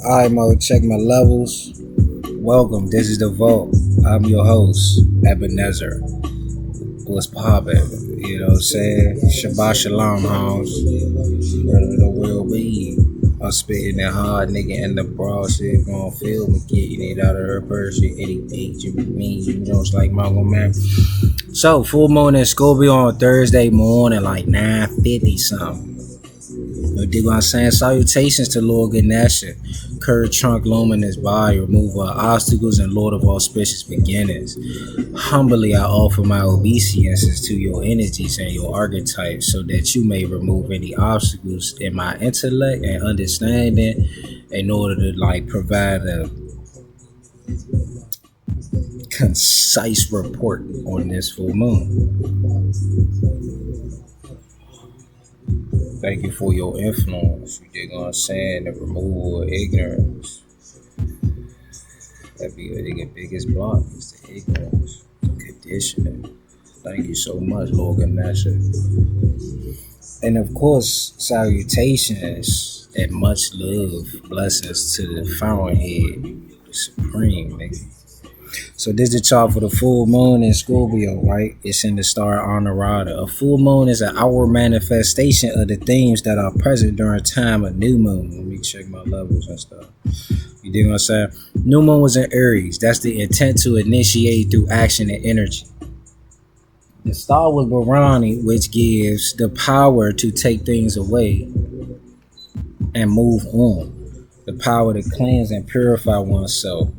Alright, Mo, check my levels. Welcome, this is The Vault. I'm your host, Ebenezer. What's poppin'? You know what I'm saying? Shabbat Shalom, homes. Where the world be? I'm spitting that hard nigga in the broad shit. Gon' feel me getting it out of her purse. Anything you mean, you know, it's like Mongo Man. So, full moon in Scorpio on Thursday morning, like 9:50 something. You dig what I'm saying? Salutations to Lord Ganesha, curved trunk, luminous body, remover of obstacles, and Lord of auspicious beginnings. Humbly I offer my obeisances to your energies and your archetypes so that you may remove any obstacles in my intellect and understanding in order to provide a concise report on this full moon. Thank you for your influence. You dig what I'm saying? The removal of ignorance. That be the biggest block is the ignorance, conditioning. Thank you so much, Lord Ganesha. And of course, salutations and much love, blessings to the fountainhead, supreme, nigga. So this is the chart for the full moon in Scorpio, right? It's in the star Anuradha. A full moon is an outward manifestation of the themes that are present during time of new moon. Let me check my levels and stuff. You dig what I'm saying? New moon was in Aries. That's the intent to initiate through action and energy. The star was borne, which gives the power to take things away and move on. The power to cleanse and purify oneself.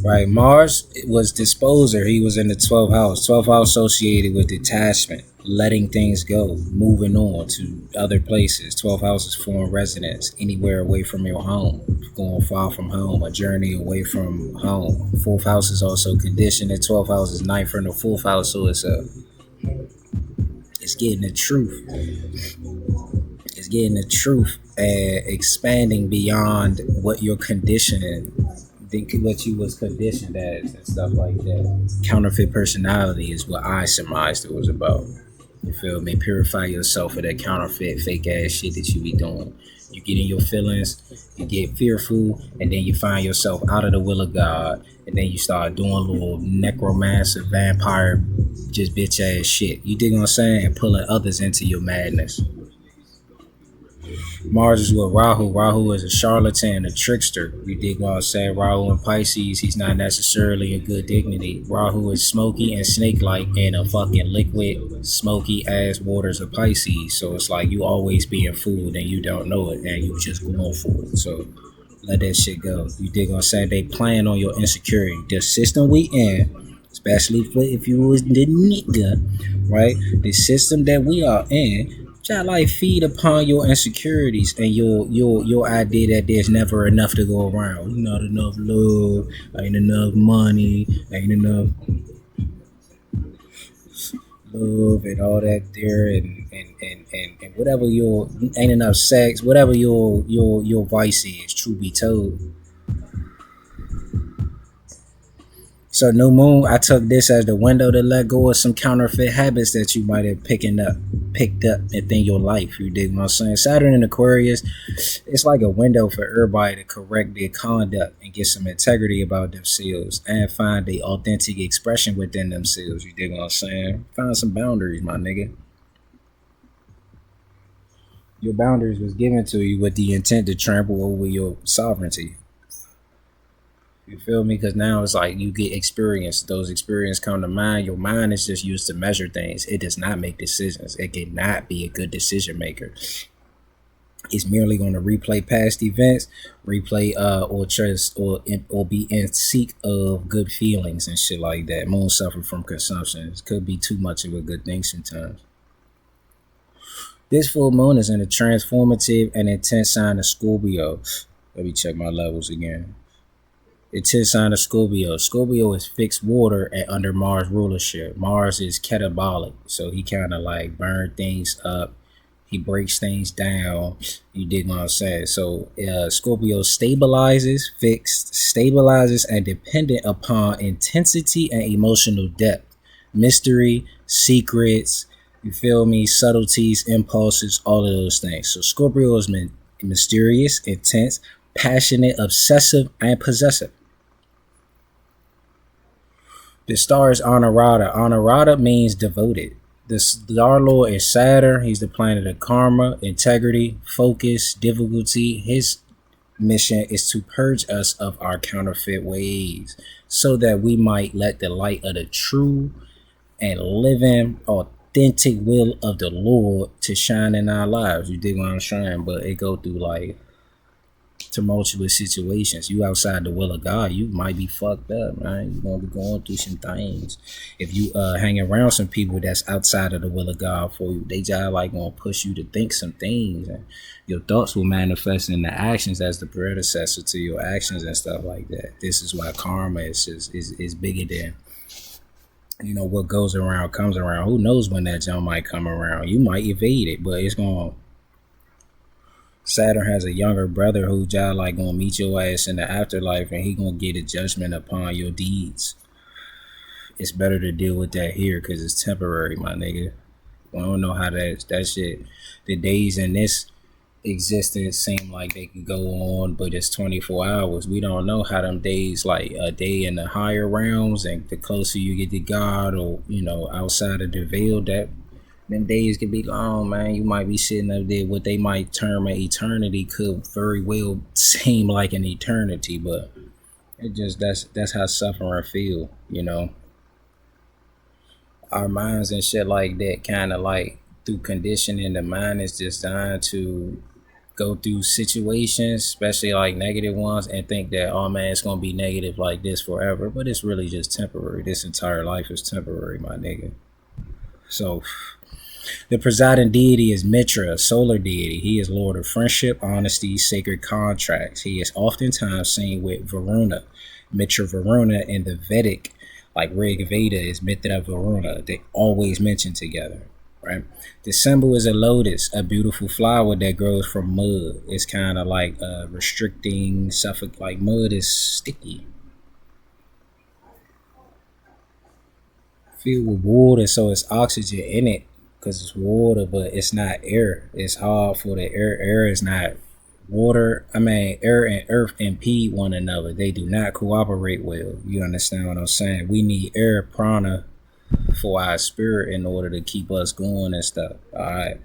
Right, Mars was disposer. He was in the 12th house. 12th house associated with detachment, letting things go, moving on to other places. 12th house is foreign residence, anywhere away from your home, going far from home, a journey away from home. 4th house is also conditioned. The 12th house is 9th from the 4th house, so it's getting the truth. It's getting the truth and expanding beyond what you're conditioning. Think what you was conditioned as and stuff like that. Counterfeit personality is what I surmised it was about. You feel me? Purify yourself of that counterfeit, fake ass shit that you be doing. You get in your feelings, you get fearful, and then you find yourself out of the will of God, and then you start doing little necromancer, vampire, just bitch ass shit. You dig what I'm saying? And pulling others into your madness. Mars is with Rahu. Rahu is a charlatan, a trickster. You dig what I'm saying? Rahu in Pisces, he's not necessarily a good dignity. Rahu is smoky and snake-like in a fucking liquid, smoky ass waters of Pisces. So it's like you always being fooled and you don't know it and you just going for it. So let that shit go. You dig what I'm saying? They playing on your insecurity. The system we in, especially if you was the nigga, right? The system that we are in, try feed upon your insecurities and your idea that there's never enough to go around. Not enough love, ain't enough money, ain't enough love and all that there and whatever your ain't enough sex, whatever your vice is, truth be told. So new moon, I took this as the window to let go of some counterfeit habits that you might have picked up within your life. You dig what I'm saying? Saturn in Aquarius, it's like a window for everybody to correct their conduct and get some integrity about themselves and find the authentic expression within themselves. You dig what I'm saying? Find some boundaries, my nigga. Your boundaries was given to you with the intent to trample over your sovereignty. You feel me? Because now it's like you get experience. Those experiences come to mind. Your mind is just used to measure things. It does not make decisions. It cannot be a good decision maker. It's merely going to replay past events, replay or be in seek of good feelings and shit like that. Moon suffer from consumption. It could be too much of a good thing sometimes. This full moon is in a transformative and intense sign of Scorpio. Let me check my levels again. It's his sign of Scorpio. Scorpio is fixed water and under Mars rulership. Mars is catabolic, so he kind of burn things up. He breaks things down. You dig what I'm saying? So Scorpio stabilizes and dependent upon intensity and emotional depth. mystery, secrets, you feel me, subtleties, impulses, all of those things. So Scorpio is mysterious, intense, passionate, obsessive, and possessive. The star is Anuradha. Anuradha means devoted. The star lord is Saturn. He's the planet of karma, integrity, focus, difficulty. His mission is to purge us of our counterfeit ways so that we might let the light of the true and living authentic will of the Lord to shine in our lives. You dig what I'm saying? But it go through like tumultuous situations. You outside the will of God, you might be fucked up, man. You're gonna be going through some things. If you hang around some people that's outside of the will of God for you, they just like gonna push you to think some things, and your thoughts will manifest in the actions as the predecessor to your actions and stuff like that. This is why karma is bigger than, you know, what goes around comes around. Who knows when that jump might come around? You might evade it, but it's gonna. Saturn has a younger brother who just like gonna meet your ass in the afterlife, and he gonna get a judgment upon your deeds. It's better to deal with that here because it's temporary, my nigga. We don't know how that shit. The days in this existence seem like they could go on, but it's 24 hours. We don't know how them days, like a day in the higher realms, and the closer you get to God, or you know, outside of the veil, that them days could be long, man. You might be sitting up there, what they might term an eternity could very well seem like an eternity, but it just that's how suffering feel, you know. Our minds and shit like that, kind of like through conditioning, the mind is designed to go through situations, especially like negative ones, and think that, oh man, it's gonna be negative like this forever, but it's really just temporary. This entire life is temporary, my nigga. So the presiding deity is Mitra, a solar deity. He is lord of friendship, honesty, sacred contracts. He is oftentimes seen with Varuna. Mitra-Varuna in the Vedic, like Rig Veda, is Mitra-Varuna. They always mention together, right? The symbol is a lotus, a beautiful flower that grows from mud. It's kind of like restricting, like mud is sticky. Filled with water, so it's oxygen in it, because it's water, but it's not air. It's hard for the air. Air is not water. I mean, air and earth impede one another. They do not cooperate well. You understand what I'm saying? We need air, prana, for our spirit in order to keep us going and stuff. All right.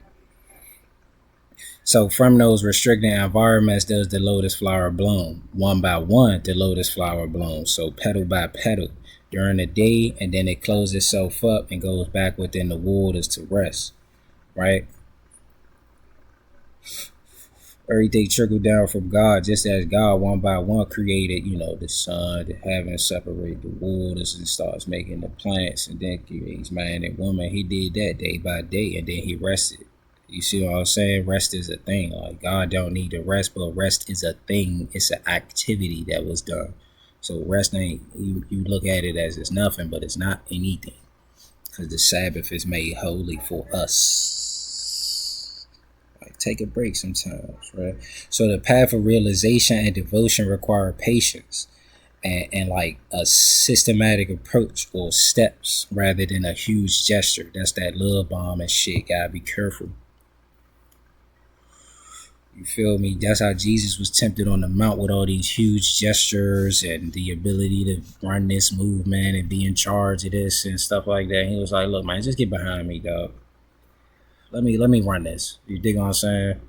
So from those restricting environments does the lotus flower bloom. One by one, the lotus flower blooms. So petal by petal during the day, and then it closes itself up and goes back within the waters to rest, right? Everything trickled down from God, just as God one by one created, you know, the sun, the heavens, separate the waters, and starts making the plants, and then creates man and woman. He did that day by day, and then he rested. You see what I'm saying? Rest is a thing. Like, God don't need to rest, but rest is a thing. It's an activity that was done. So rest ain't, you look at it as it's nothing, but it's not anything, because the Sabbath is made holy for us. Like, take a break sometimes, right? So the path of realization and devotion require patience and like a systematic approach or steps rather than a huge gesture. That's that love bomb and shit. Gotta be careful. You feel me? That's how Jesus was tempted on the mount, with all these huge gestures and the ability to run this movement and be in charge of this and stuff like that. He was like, look, man, just get behind me, dog. Let me run this. You dig what I'm saying?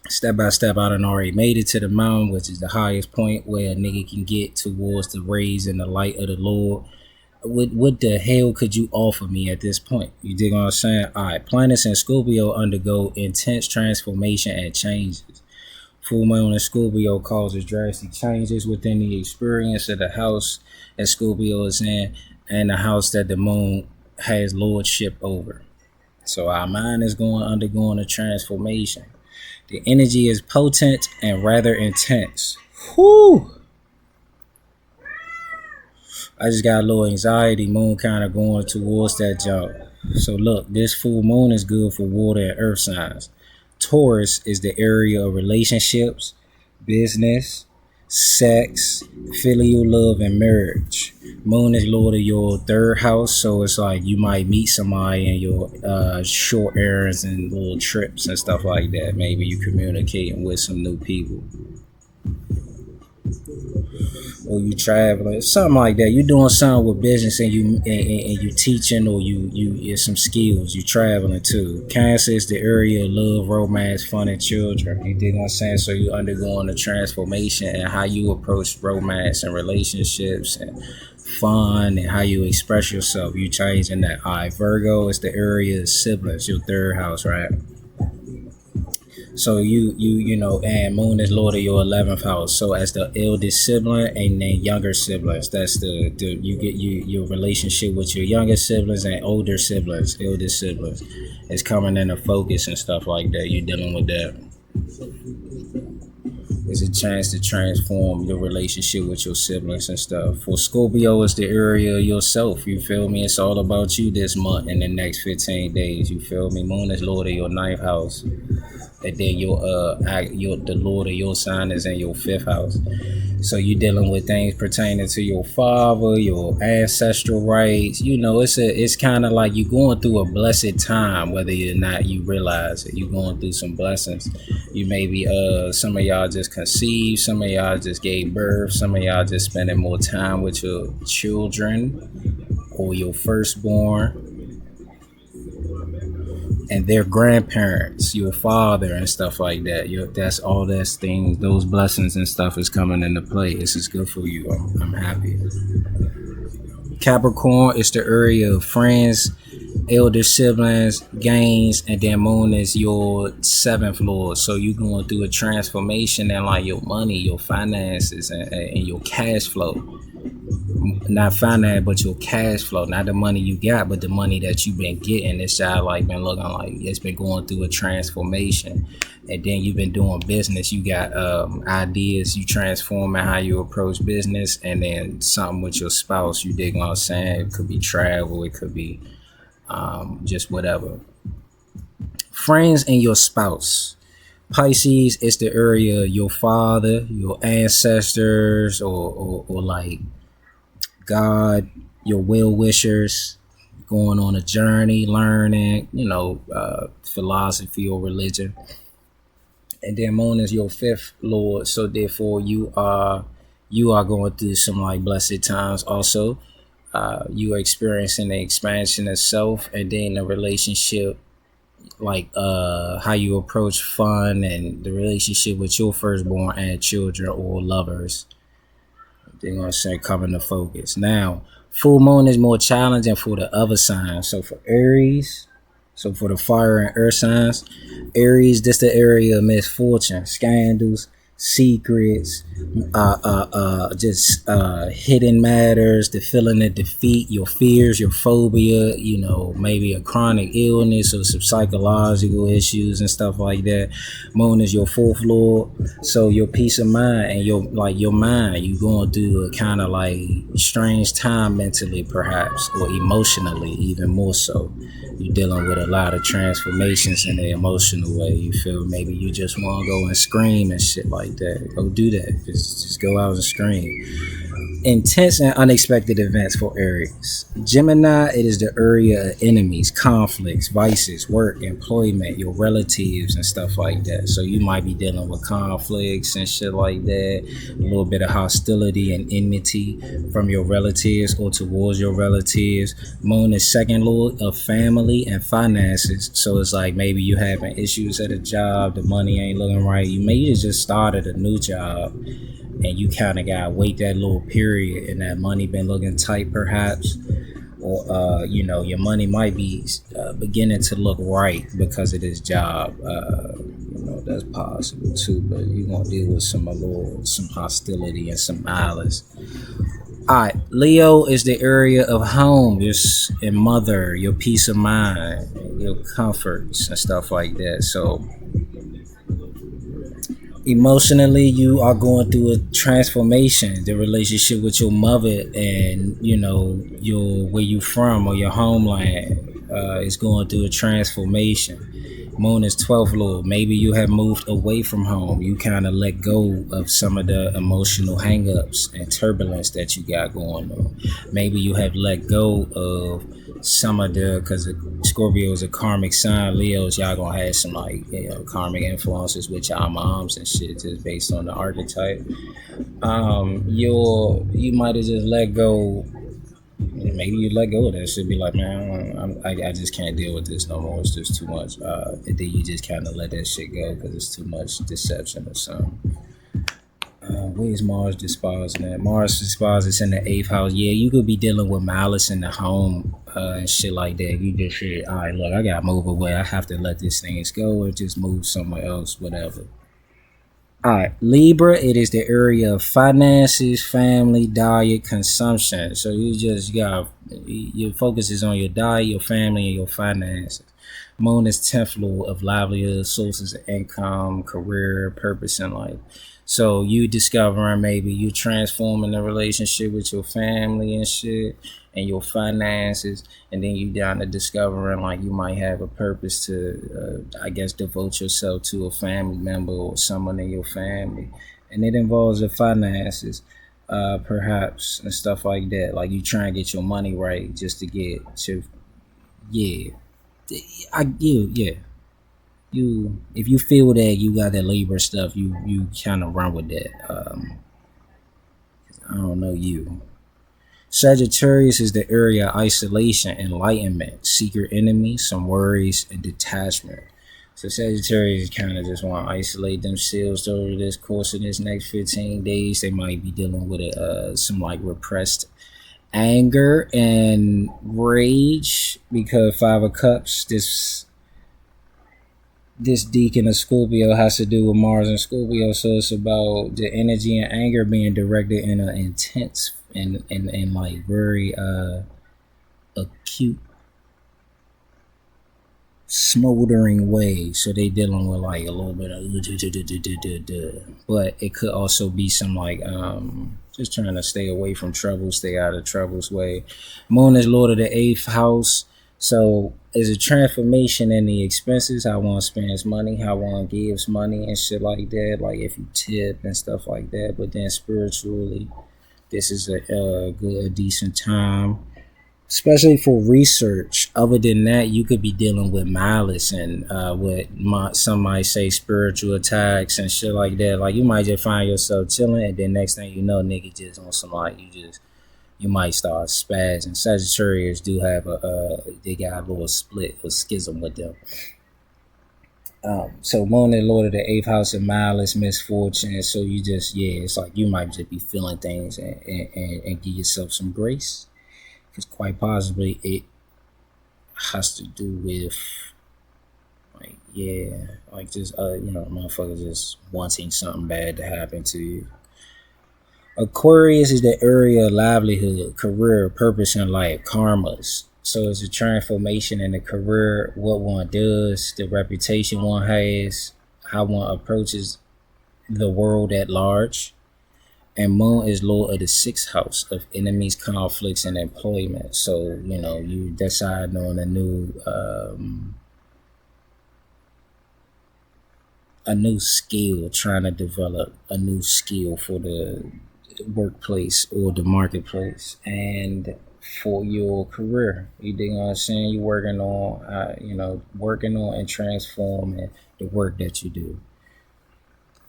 Step by step, I done already made it to the mountain, which is the highest point where a nigga can get towards the rays and the light of the Lord. What the hell could you offer me at this point? You dig what I'm saying? All right, planets in Scorpio undergo intense transformation and changes. Full moon in Scorpio causes drastic changes within the experience of the house that Scorpio is in, and the house that the moon has lordship over. So our mind is undergoing a transformation. The energy is potent and rather intense. Whew! I just got a little anxiety. Moon kind of going towards that jump. So look, this full moon is good for water and earth signs. Taurus is the area of relationships, business, sex, filial love, and marriage. Moon is lord of your third house, so it's like you might meet somebody in your short errands and little trips and stuff like that. Maybe you communicating with some new people, or you traveling, something like that. You doing something with business, and you teaching, or you it's some skills. You traveling too. Cancer is the area of love, romance, fun, and children. You dig what I'm saying? So you undergoing a transformation and how you approach romance and relationships and fun and how you express yourself. You changing that. All right, Virgo is the area of siblings, your third house, right? So you know, and Moon is lord of your 11th house. So as the eldest sibling and then younger siblings, that's the you get your relationship with your younger siblings and older siblings, eldest siblings, is coming into focus and stuff like that. You're dealing with that. It's a chance to transform your relationship with your siblings and stuff. For Scorpio, it's the area of yourself. You feel me? It's all about you this month and the next 15 days. You feel me? Moon is lord of your 9th house. And then your the Lord of your sign is in your 5th house. So you dealing with things pertaining to your father, your ancestral rights. You know, it's kind of like you going through a blessed time, whether or not you realize it. You going through some blessings. You maybe some of y'all just conceived, some of y'all just gave birth, some of y'all just spending more time with your children or your firstborn and their grandparents, your father and stuff like that. That's all those things, those blessings and stuff is coming into play. This is good for you. I'm happy. Capricorn is the area of friends, elder siblings, gains, and then Moon is your 7th lord. So you going through a transformation in like your money, your finances, and your cash flow. Not finance, but your cash flow, not the money you got, but the money that you've been getting. This side like been looking like it's been going through a transformation, and then you've been doing business. You got ideas. You transforming how you approach business, and then something with your spouse. You dig what I'm saying? It could be travel. It could be just whatever. Friends and your spouse. Pisces is the area of your father, your ancestors, or like God, your well-wishers, going on a journey, learning, philosophy or religion. And then Moon is your 5th lord, so therefore you are going through some like blessed times also. You are experiencing the expansion of self, and then the relationship, like how you approach fun and the relationship with your firstborn and children or lovers. They're gonna say coming to focus. Now, full moon is more challenging for the other signs. So for Aries, so for the fire and earth signs, Aries, this the area of misfortune, scandals, secrets, just hidden matters, the feeling of defeat, your fears, your phobia, maybe a chronic illness or some psychological issues and stuff like that. Moon is your 4th lord, so your peace of mind and your mind, you going through a kind of like strange time mentally perhaps, or emotionally even more so. You dealing with a lot of transformations in the emotional way. You feel maybe you just want to go and scream and shit like that. Go do that. Just go out and scream. Intense and unexpected events for Aries. Gemini, it is the area of enemies, conflicts, vices, work, employment, your relatives and stuff like that. So you might be dealing with conflicts and shit like that, a little bit of hostility and enmity from your relatives or towards your relatives. Moon is 2nd lord of family and finances. So it's like maybe you having issues at a job, the money ain't looking right. You may have just started a new job, and you kind of gotta wait that little period, and that money been looking tight perhaps, or your money might be beginning to look right because of this job. That's possible too, but you're gonna deal with some hostility and some malice. All right, Leo is the area of home, and mother, your peace of mind, your comforts and stuff like that. So emotionally, you are going through a transformation. The relationship with your mother and your where you from or your homeland is going through a transformation. Moon is 12th lord. Maybe you have moved away from home. You kind of let go of some of the emotional hangups and turbulence that you got going on. Maybe you have let go of some of the, because Scorpio is a karmic sign. Leos, y'all gonna have some like, karmic influences with y'all moms and shit, just based on the archetype. You might have just let go. Maybe you let go of that shit. Be like, man, I just can't deal with this no more. It's just too much. And then you just kind of let that shit go because it's too much deception or something. Where's Mars disposed at? Mars disposed is in the 8th house. Yeah, you could be dealing with malice in the home and shit like that. You just say, all right, look, I gotta move away. I have to let these things go or just move somewhere else, whatever. All right, Libra, it is the area of finances, family, diet, consumption. So you got, your focus is on your diet, your family, and your finances. Moon is 10th lord of livelihood, sources of income, career, purpose in life. So you discovering, maybe you transforming the relationship with your family and shit and your finances, and then you down to discovering like you might have a purpose to I guess devote yourself to a family member or someone in your family, and it involves the finances, perhaps, and stuff like that. Like you try and get your money right just to get to, yeah, yeah. You, if you feel that you got that labor stuff, you kind of run with that. I don't know you. Sagittarius is the area of isolation, enlightenment, secret enemies, some worries, and detachment. So Sagittarius kind of just want to isolate themselves over this course of this next 15 days. They might be dealing with some like repressed anger and rage, because 5 of Cups, this Decan of Scorpio has to do with Mars and Scorpio, so it's about the energy and anger being directed in an intense and like very acute, smoldering way. So they dealing with like a little bit of, but it could also be some like just trying to stay away from trouble, stay out of trouble's way. Moon is lord of the 8th house. So it's a transformation in the expenses, how one spends money, how one gives money and shit like that, like if you tip and stuff like that. But then spiritually, this is a good, decent time, especially for research. Other than that, you could be dealing with malice and some might say spiritual attacks and shit like that. Like you might just find yourself chilling, and then next thing you know, nigga just on some like you might start spazzing. Sagittarius do have they got a little split or schism with them. So Moon is lord of the 8th house of malice, misfortune. So you just, it's like you might just be feeling things and give yourself some grace, because quite possibly it has to do with like, like just motherfuckers just wanting something bad to happen to you. Aquarius is the area of livelihood, career, purpose in life, karmas. So it's a transformation in the career, what one does, the reputation one has, how one approaches the world at large. And Moon is lord of the 6th house of enemies, conflicts, and employment. So, you decide on a new skill, trying to develop a new skill for the workplace or the marketplace and for your career. You dig what I'm saying? You're working on and transforming the work that you do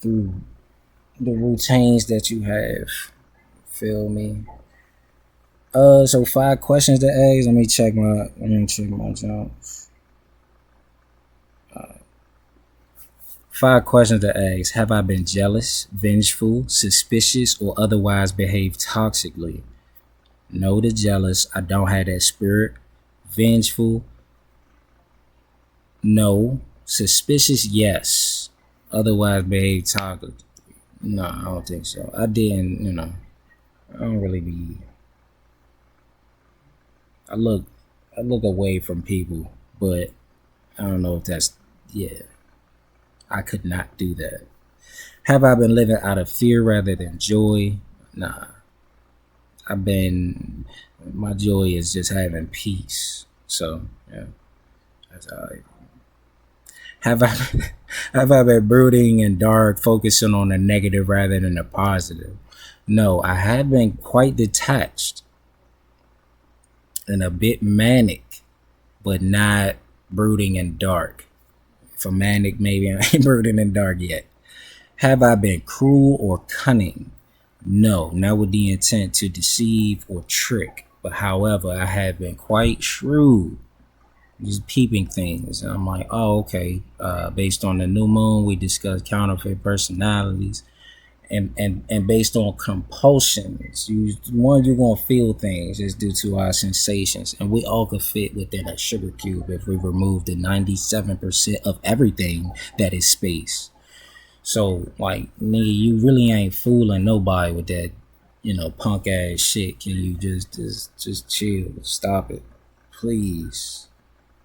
through the routines that you have. Feel me? So 5 questions to ask. Let me check my jobs. 5 questions to ask. Have I been jealous, vengeful, suspicious, or otherwise behaved toxically? No to jealous. I don't have that spirit. Vengeful? No. Suspicious? Yes. Otherwise behaved toxic? No, I don't think so. I didn't, I don't really be. I look away from people, but I don't know if that's, I could not do that. Have I been living out of fear rather than joy? Nah. My joy is just having peace. So, that's all right. Have I have I been brooding and dark, focusing on the negative rather than the positive? No, I have been quite detached and a bit manic, but not brooding and dark. For manic, maybe I ain't brooding and dark yet. Have I been cruel or cunning? No, not with the intent to deceive or trick. But however, I have been quite shrewd, just peeping things. And I'm like, oh, okay. Based on the new moon, we discussed counterfeit personalities. And based on compulsions, you're gonna feel things is due to our sensations, and we all could fit within a sugar cube if we remove the 97% of everything that is space. So like, nigga, you really ain't fooling nobody with that, punk ass shit. Can you just chill? Stop it, please.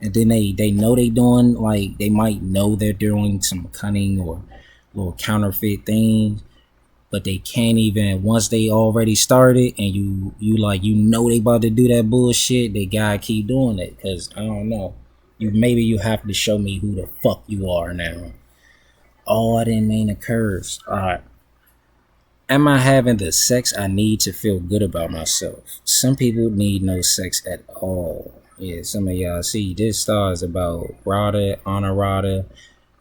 And then they know they doing, like, they might know they're doing some cunning or little counterfeit things, but they can't even, once they already started and you like, they about to do that bullshit, they gotta keep doing it. Cause I don't know, maybe you have to show me who the fuck you are now. Oh, I didn't mean to curse. All right. Am I having the sex I need to feel good about myself? Some people need no sex at all. Yeah, some of y'all see this star is about Radha, Anuradha,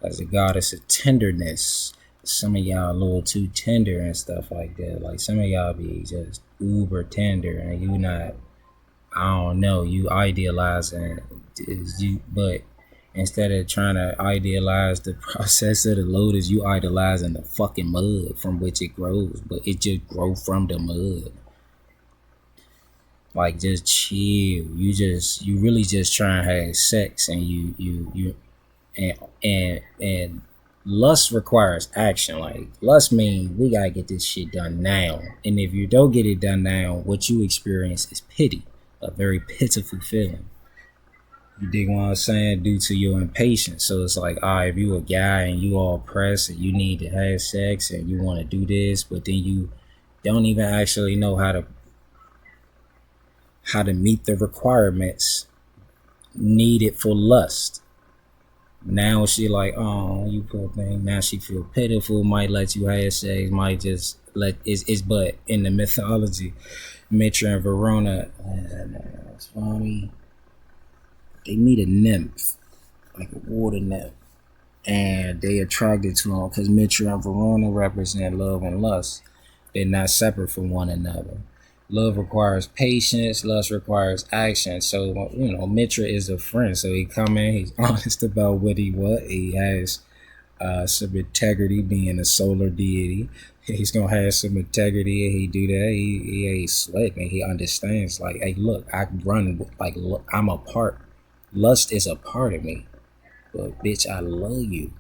as a goddess of tenderness. Some of y'all a little too tender and stuff like that. Like, some of y'all be just uber tender and you not, I don't know, you idealizing but instead of trying to idealize the process of the lotus, you idolizing the fucking mud from which it grows, but it just grow from the mud. Like, just chill. You really just trying to have sex, and and lust requires action. Like, lust mean we gotta get this shit done now. And if you don't get it done now, what you experience is pity, a very pitiful feeling. You dig what I'm saying? Due to your impatience. So it's like, if you a guy and you all pressed and you need to have sex and you want to do this, but then you don't even actually know how to meet the requirements needed for lust. Now she like, oh, you poor thing. Now she feel pitiful, might let you have sex, might just let it's but in the mythology, Mitra-Varuna, Swami, they meet a nymph, like a water nymph, and they attracted to him because Mitra-Varuna represent love and lust. They're not separate from one another. Love requires patience, lust requires action. So, Mitra is a friend. So he come in, he's honest about what he has some integrity, being a solar deity. He's gonna have some integrity and he do that. He ain't slick and he understands, like, hey, look, I run, like, look, I'm a part. Lust is a part of me. But bitch, I love you.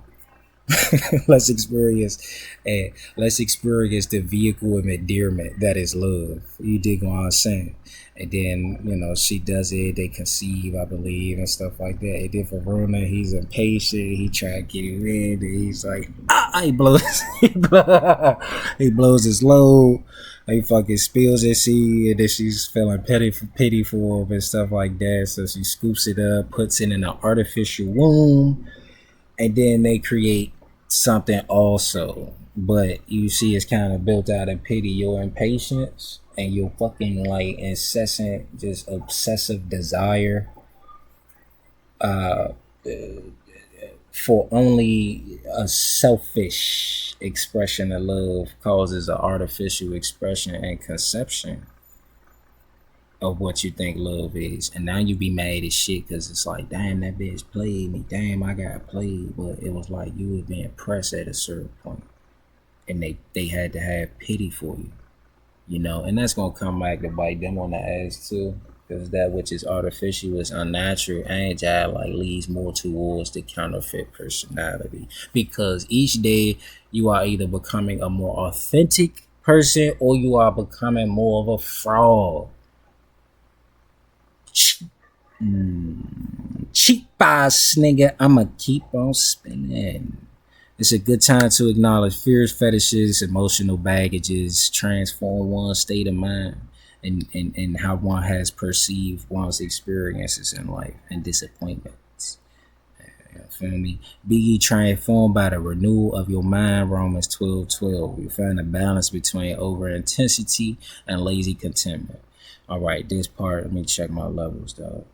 let's experience the vehicle of endearment that is love. You dig what I'm saying? And then, she does it, they conceive, I believe, and stuff like that. And then for Varuna, he's impatient, he try to get it in, and he's like, he blows he blows his load, he fucking spills his seed, and then she's feeling pity for him and stuff like that. So she scoops it up, puts it in an artificial womb, and then they create something also. But you see, it's kind of built out of pity, your impatience and your fucking, like, incessant, just obsessive desire for only a selfish expression of love causes an artificial expression and conception of what you think love is. And now you be mad as shit because it's like, damn, that bitch played me, damn, I got played. But it was like you was being pressed at a certain point, and they had to have pity for you, and that's gonna come back to bite them on the ass too, because that which is artificial is unnatural, agile, like, leads more towards the counterfeit personality, because each day you are either becoming a more authentic person or you are becoming more of a fraud. Cheap ass nigga, I'ma keep on spinning. It's a good time to acknowledge fears, fetishes, emotional baggages, transform one's state of mind, and how one has perceived one's experiences in life and disappointments. Feel me? Be ye transformed by the renewal of your mind, Romans 12:12. You find a balance between over intensity and lazy contentment. All right, this part, let me check my levels, though.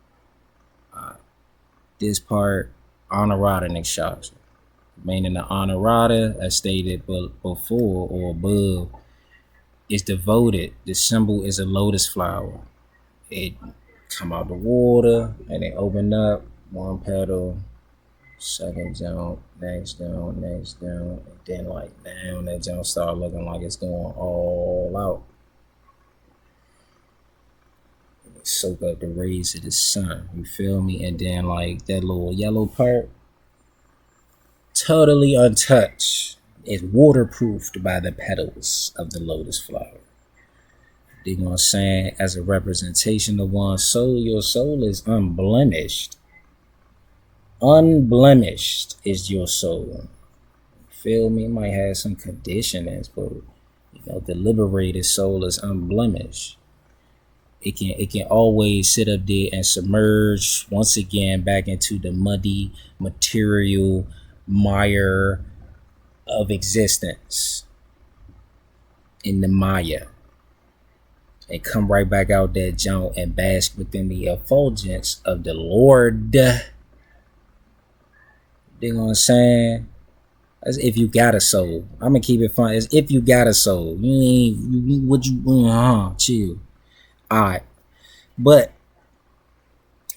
This part, Anuradha Nakshatra. Meaning the Anuradha, as stated before or above, is devoted. The symbol is a lotus flower. It come out the water and it open up one petal, second jump, next down, and then like down, that jump start looking like it's going all out. Soak up the rays of the sun, you feel me? And then like that little yellow part, totally untouched, is waterproofed by the petals of the lotus flower. You know what I'm saying? As a representation of one's soul, your soul is unblemished. Unblemished is your soul. Feel me? It might have some conditionings, but you know, the liberated soul is unblemished. It can always sit up there and submerge once again back into the muddy material mire of existence in the Maya, and come right back out that junk and bask within the effulgence of the Lord. You know what I'm saying? As if you got a soul. I'm gonna keep it fun. As if you got a soul. You ain't what you chill. Alright. But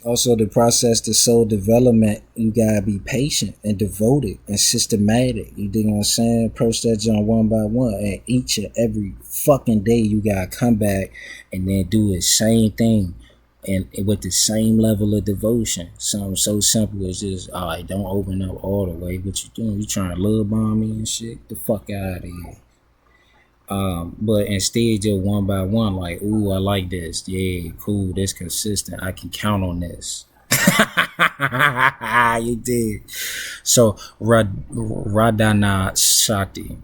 also the process to soul development, you gotta be patient and devoted and systematic. You dig what I'm saying? Approach that joint one by one, and each and every fucking day you gotta come back and then do the same thing and with the same level of devotion. Something so simple as just, alright, don't open up all the way. What you doing? You trying to love bomb me and shit? The fuck out of here. But instead, just one by one, like, ooh, I like this. Yeah, cool. This consistent. I can count on this. You did. So, Radhana Shakti.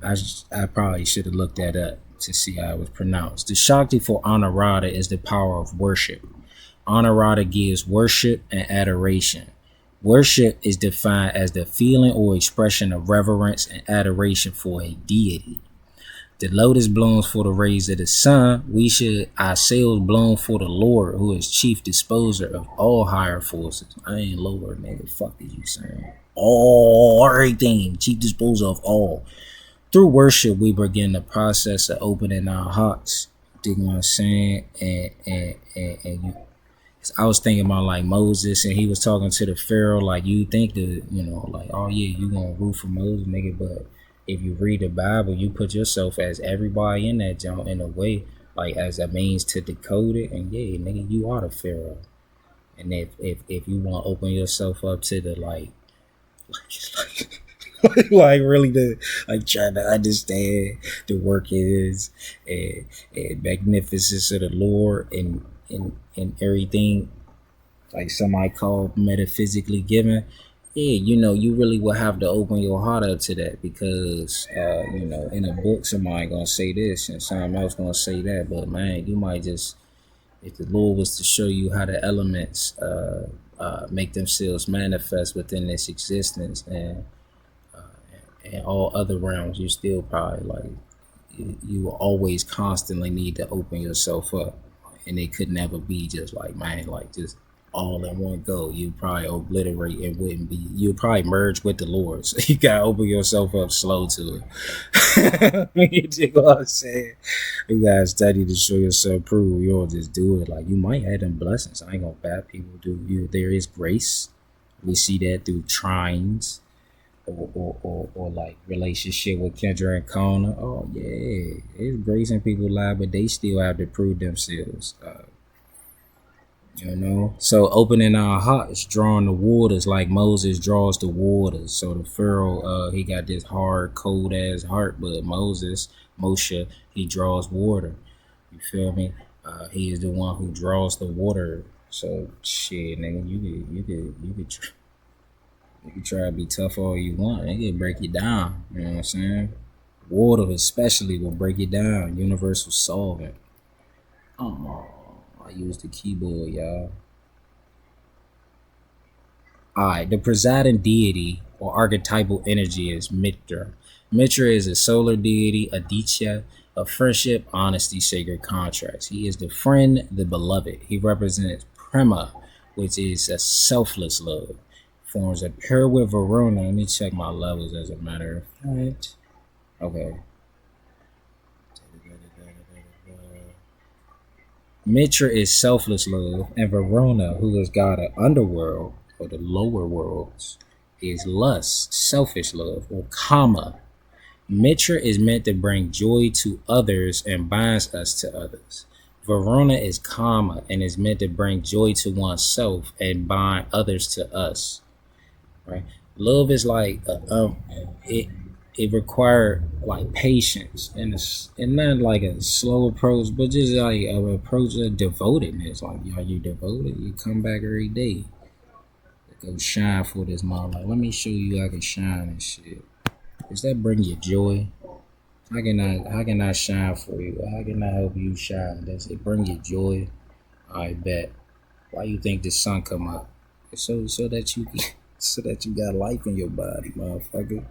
I probably should have looked that up to see how it was pronounced. The Shakti for Anuradha is the power of worship. Anuradha gives worship and adoration. Worship is defined as the feeling or expression of reverence and adoration for a deity. The lotus blooms for the rays of the sun. We should ourselves bloom for the Lord, who is chief disposer of all higher forces. I ain't Lord, nigga. Fuck is you saying? All, everything. Chief disposer of all. Through worship, we begin the process of opening our hearts. You know what I'm saying? And you, I was thinking about like Moses, and he was talking to the Pharaoh, like, you think that, you know, like, oh yeah, you gonna root for Moses, nigga, but if you read the Bible, you put yourself as everybody in that junk in a way, like as a means to decode it. And yeah, nigga, you are the Pharaoh. And if you want to open yourself up to the like really the like trying to understand the work it is and magnificence of the Lord and everything, like somebody called metaphysically given. Yeah, you know, you really will have to open your heart up to that, because you know, in a book somebody gonna say this and someone else gonna say that, but man, you might just, if the Lord was to show you how the elements make themselves manifest within this existence and all other realms, you still probably like you will always constantly need to open yourself up, and it could never be just like, man, like just all in one go. You probably obliterate and wouldn't be. You'll probably merge with the Lord. So you gotta open yourself up slow to it. You know what I'm saying? You gotta study to show yourself prove. You don't just do it. Like, you might have them blessings. I ain't gonna bad people do. You, there is grace. We see that through trines or like relationship with Kendra and Kona. Oh yeah, it's grace in people's lives, but they still have to prove themselves. You know, so opening our hearts, drawing the waters like Moses draws the waters. So the Pharaoh, he got this hard, cold ass heart, but Moshe, he draws water. You feel me? He is the one who draws the water. So shit, nigga, you could try to be tough all you want. It can break you down. You know what I'm saying? Water especially will break you down. Universal solvent. Oh. I use the keyboard, y'all. Alright, the presiding deity or archetypal energy is Mitra. Mitra is a solar deity, Aditya, of friendship, honesty, sacred contracts. He is the friend, the beloved. He represents Prema, which is a selfless love. Forms a pair with Varuna. Let me check my levels as a matter of fact. Okay. Mitra is selfless love, and Varuna, who is god of underworld or the lower worlds, is lust, selfish love, or kama. Mitra is meant to bring joy to others and binds us to others. Varuna is kama and is meant to bring joy to oneself and bind others to us. Right? Love is like it required like patience and not like a slow approach, but just like an approach of devotedness. Like, are you devoted? You come back every day. Go shine for this mom. Like, let me show you I can shine and shit. Does that bring you joy? How can I shine for you? How can I help you shine? Does it bring you joy? I bet. Why you think the sun come up? So that you got life in your body, motherfucker.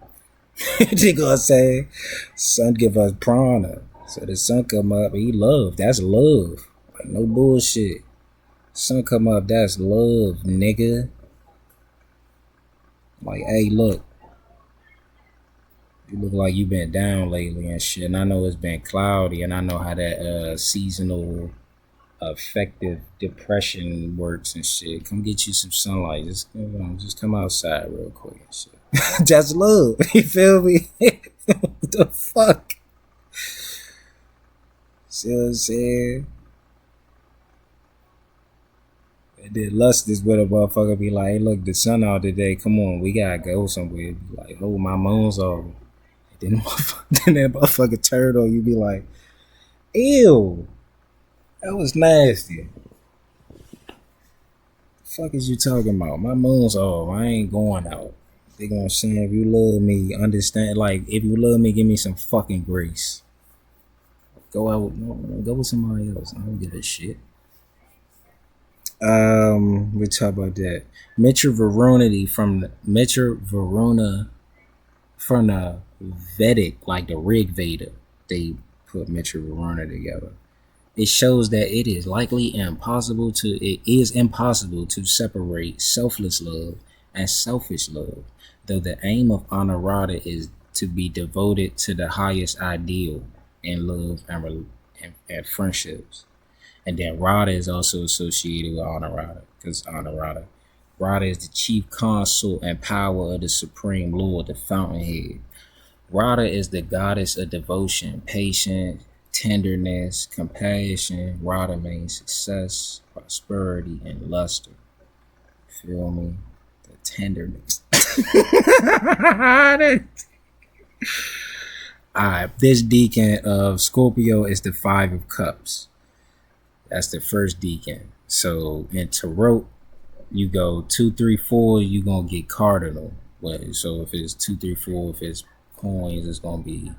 You know what I'm saying? Sun give us prana. So the sun come up, he love. That's love. Like, no bullshit. Sun come up, that's love, nigga. Like, hey, look. You look like you been down lately and shit. And I know it's been cloudy, and I know how that seasonal affective depression works and shit. Come get you some sunlight. Just come outside real quick and shit. Just love. You feel me? What the fuck? See what I'm saying? And then lust is what a motherfucker be like, hey, look, the sun out today. Come on, we gotta go somewhere. Be like, oh, my moon's off. Then that motherfucker turn on you, be like, ew, that was nasty. Fuck is you talking about? My moon's off. I ain't going out. They gonna say, if you love me, understand. Like, if you love me, give me some fucking grace. Go out. Go with somebody else. I don't give a shit. We talk about that. Mitra-Varuna from the Vedic, like the Rig Veda, they put Mitra-Varuna together. It shows that it is impossible to separate selfless love and selfish love, though the aim of Anuradha is to be devoted to the highest ideal in love and friendships. And then Radha is also associated with Anuradha, because Radha is the chief consort and power of the Supreme Lord, the fountainhead. Radha is the goddess of devotion, patience, tenderness, compassion. Radha means success, prosperity, and luster. Feel me? The tenderness. Alright, this Decan of Scorpio is the Five of Cups. That's the first Decan. So in Tarot, you go 2, 3, 4, you're gonna get cardinal. So if it's 2, 3, 4, if it's coins, it's gonna be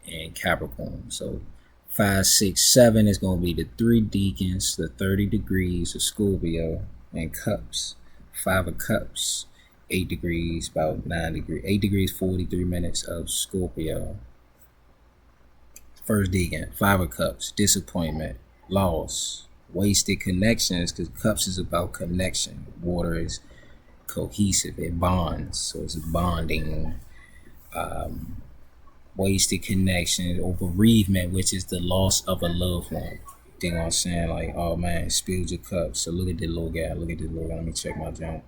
in Capricorn. So 5, 6, 7 is gonna be the 3 Decans, the 30 degrees of Scorpio, and cups. 5 of Cups, 8 degrees, about 9 degrees, 8 degrees, 43 minutes of Scorpio. First Decan, 5 of Cups, disappointment, loss, wasted connections, because cups is about connection. Water is cohesive, it bonds, so it's bonding. Wasted connections or bereavement, which is the loss of a loved one. You know what I'm saying? Like, oh man, spilled your cup. So look at the little guy. Let me check my junk.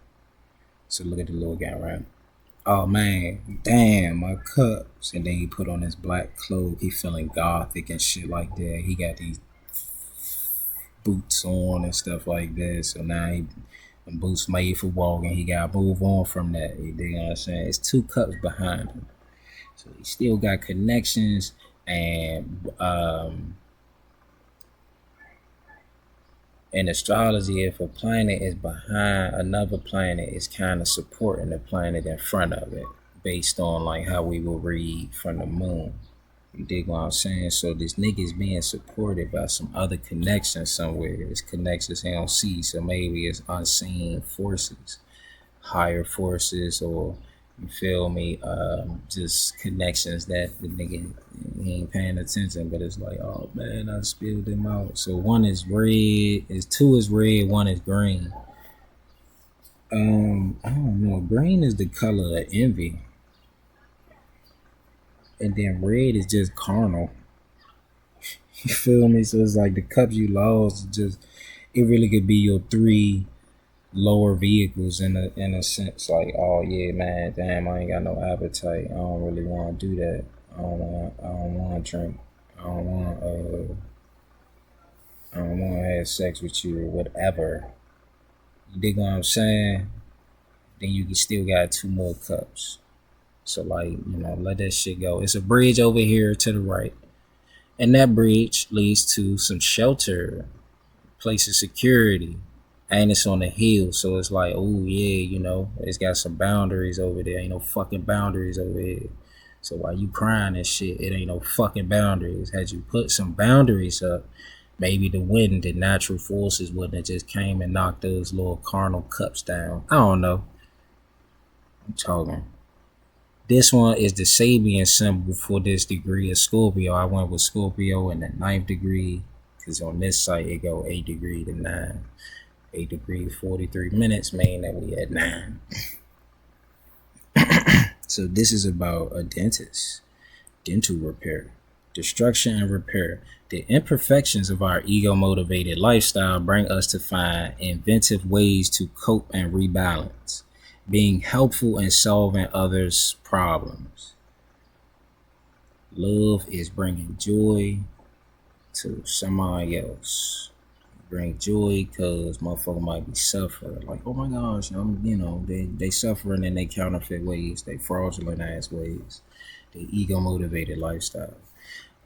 So look at the little guy, right? Oh man, damn, my cups. And then he put on his black cloak. He feeling gothic and shit like that. He got these boots on and stuff like that. So now the boots made for walking. He got to move on from that. You know what I'm saying? It's 2 cups behind him. So he still got connections, and in astrology, if a planet is behind another planet, it's kind of supporting the planet in front of it, based on like how we will read from the moon. You dig what I'm saying? So this nigga is being supported by some other connections somewhere. It's connections he don't see, so maybe it's unseen forces. higher forces, or you feel me, just connections that the nigga he ain't paying attention, but it's like, oh man, I spilled them out. So one is red, is two is red, one is green. I don't know. Green is the color of envy, and then red is just carnal. You feel me? So it's like the cups you lost, just it really could be your three lower vehicles in a sense. Like, oh yeah, man, damn, I ain't got no appetite. I don't really want to do that. I don't want to drink. I don't want I don't want to have sex with you or whatever. You dig what I'm saying? Then you can still got two more cups. So like, let that shit go. It's a bridge over here to the right. And that bridge leads to some shelter, place of security. And it's on the hill, so it's like, oh yeah, it's got some boundaries over there. Ain't no fucking boundaries over here. So while you crying and shit, it ain't no fucking boundaries. Had you put some boundaries up, maybe the wind, the natural forces wouldn't have just came and knocked those little carnal cups down. I don't know. I'm talking. This one is the Sabian symbol for this degree of Scorpio. I went with Scorpio in the 9th degree, because on this site it go 8 degree to 9. 8 degrees 43 minutes, meaning that we at 9. So this is about a dentist, dental repair, destruction and repair. The imperfections of our ego-motivated lifestyle bring us to find inventive ways to cope and rebalance, being helpful in solving others' problems. Love is bringing joy to somebody else. Bring joy, because motherfucker might be suffering. Like, oh my gosh, they suffering in their counterfeit ways, they fraudulent ass ways, they ego motivated lifestyle.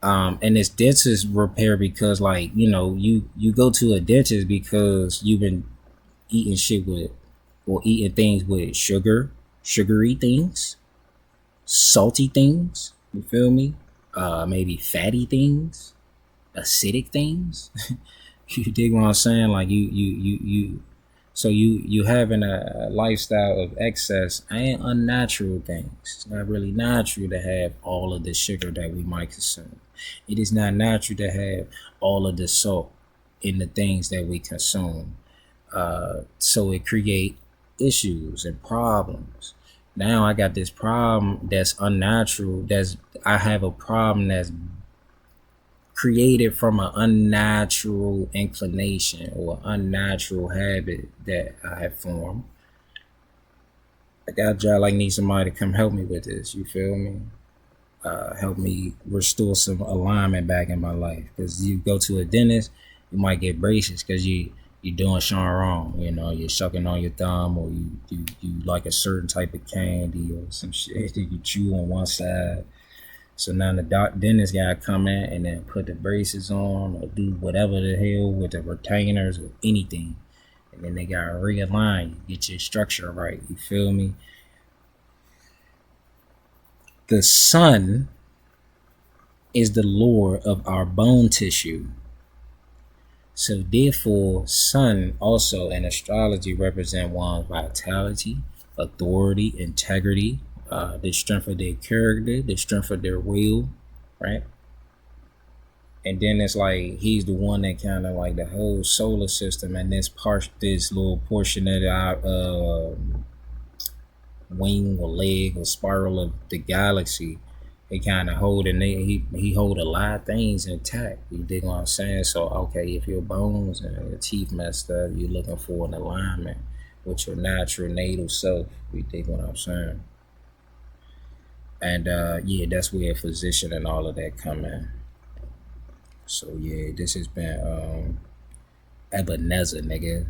And it's dentist repair because, like, you go to a dentist because you've been eating shit with, or eating things with sugary things, salty things. You feel me? Maybe fatty things, acidic things. You dig what I'm saying? Like so you having a lifestyle of excess and unnatural things. It's not really natural to have all of the sugar that we might consume. It is not natural to have all of the salt in the things that we consume. So it create issues and problems. Now I got this problem that's unnatural. I have a problem that's created from an unnatural inclination or unnatural habit that I have formed. I need somebody to come help me with this. You feel me? Help me restore some alignment back in my life. Because you go to a dentist, you might get braces because you're doing something wrong. You're sucking on your thumb, or you like a certain type of candy or some shit that you chew on one side. So now the dentist gotta come in and then put the braces on or do whatever the hell with the retainers or anything. And then they gotta realign you, get your structure right. You feel me? The sun is the lord of our bone tissue. So therefore, sun also in astrology represent one's vitality, authority, integrity, the strength of their character, the strength of their will, right? And then it's like he's the one that kind of like the whole solar system and this little portion of our wing or leg or spiral of the galaxy. He kind of hold, and he hold a lot of things intact. You dig what I'm saying? So okay, if your bones and your teeth messed up, you're looking for an alignment with your natural natal self. You dig what I'm saying? And that's where a physician and all of that come in. So yeah, this has been Ebenezer, nigga.